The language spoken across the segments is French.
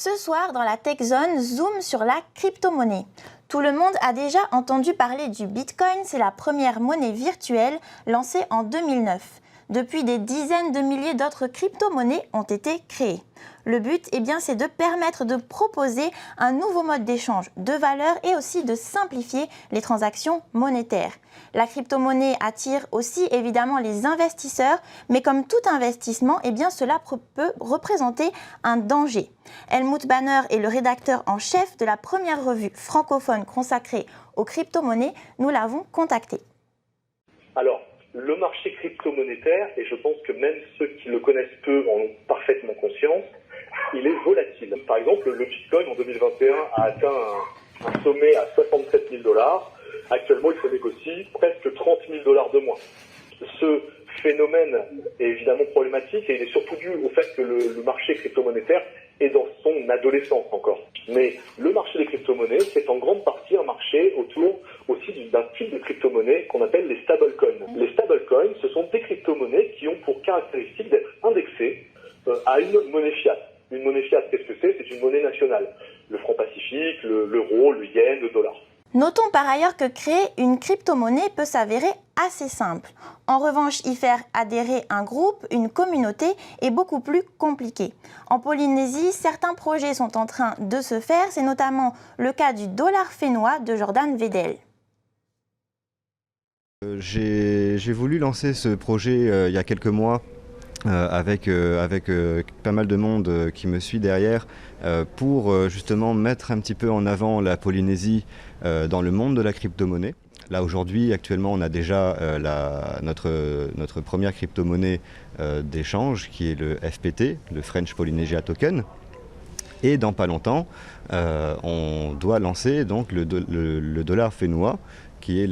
Ce soir, dans la Tech Zone, zoom sur la crypto-monnaie. Tout le monde a déjà entendu parler du Bitcoin, c'est la première monnaie virtuelle lancée en 2009. Depuis, des dizaines de milliers d'autres crypto-monnaies ont été créées. Le but, c'est de permettre de proposer un nouveau mode d'échange de valeurs et aussi de simplifier les transactions monétaires. La crypto-monnaie attire aussi évidemment les investisseurs, mais comme tout investissement, cela peut représenter un danger. Helmut Banner est le rédacteur en chef de la première revue francophone consacrée aux crypto-monnaies. Nous l'avons contacté. Alors, le marché crypto-monétaire, et je pense que même ceux qui le connaissent peu en ont parfaitement conscience, il est volatile. Par exemple, le Bitcoin en 2021 a atteint un sommet à 67 000 $. Actuellement, il se négocie presque 30 000 $ de moins. Ce phénomène est évidemment problématique et il est surtout dû au fait que le marché crypto-monétaire est dans son adolescence encore. Mais le marché des crypto-monnaies, c'est en grande partie un marché autour aussi d'un type de crypto-monnaie qu'on appelle les stablecoins. Les stablecoins, ce sont des crypto-monnaies qui ont pour caractéristique d'être indexées à une monnaie fiat. Une monnaie fiat, qu'est-ce que c'est? C'est une monnaie nationale. Le franc pacifique, l'euro, le yen, le dollar. Notons par ailleurs que créer une crypto-monnaie peut s'avérer assez simple. En revanche, y faire adhérer un groupe, une communauté est beaucoup plus compliqué. En Polynésie, certains projets sont en train de se faire, c'est notamment le cas du dollar fénois de Jordan Vedel. J'ai voulu lancer ce projet il y a quelques mois avec pas mal de monde qui me suit derrière pour justement mettre un petit peu en avant la Polynésie dans le monde de la crypto-monnaie. Là aujourd'hui, actuellement, on a déjà notre première crypto-monnaie d'échange qui est le FPT, le French Polynesia Token. Et dans pas longtemps, on doit lancer donc le dollar fénois qui est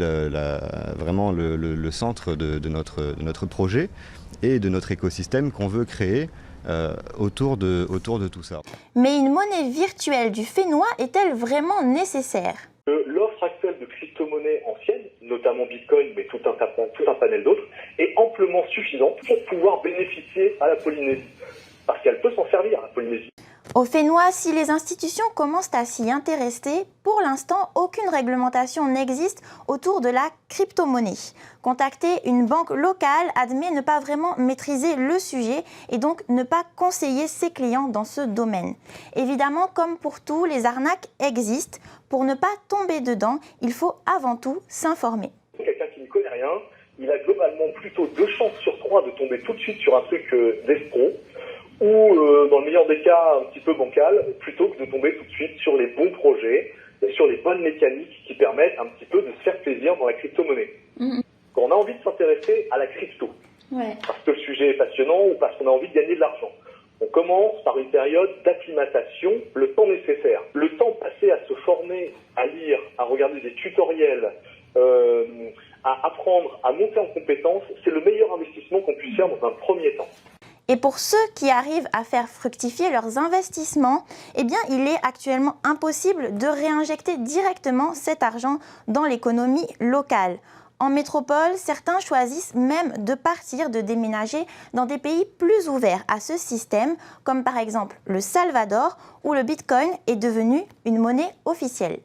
vraiment le centre de notre projet et de notre écosystème qu'on veut créer autour de tout ça. Mais une monnaie virtuelle du fénois est-elle vraiment nécessaire? L'offre actuelle de crypto-monnaies anciennes, notamment Bitcoin, mais tout un panel d'autres, est amplement suffisante pour pouvoir bénéficier à la Polynésie. Parce qu'elle peut s'en servir, la Polynésie. Au fénois, si les institutions commencent à s'y intéresser, pour l'instant, aucune réglementation n'existe autour de la crypto-monnaie. Contacter une banque locale admet ne pas vraiment maîtriser le sujet et donc ne pas conseiller ses clients dans ce domaine. Évidemment, comme pour tout, les arnaques existent. Pour ne pas tomber dedans, il faut avant tout s'informer. Quelqu'un qui ne connaît rien, il a globalement plutôt 2 chances sur 3 de tomber tout de suite sur un truc d'escroc, ou dans le meilleur des cas un petit peu bancal, plutôt que de tomber tout de suite sur les bons projets, sur les bonnes mécaniques qui permettent un petit peu de se faire plaisir dans la crypto-monnaie. Quand on a envie de s'intéresser à la crypto, parce que le sujet est passionnant ou parce qu'on a envie de gagner de l'argent, on commence par une période d'acclimatation, le temps nécessaire. Le temps passé à se former, à lire, à regarder des tutoriels, à apprendre, à monter en compétences, c'est le meilleur investissement qu'on puisse faire dans un premier temps. Et pour ceux qui arrivent à faire fructifier leurs investissements, il est actuellement impossible de réinjecter directement cet argent dans l'économie locale. En métropole, certains choisissent même de partir, de déménager dans des pays plus ouverts à ce système, comme par exemple le Salvador, où le Bitcoin est devenu une monnaie officielle.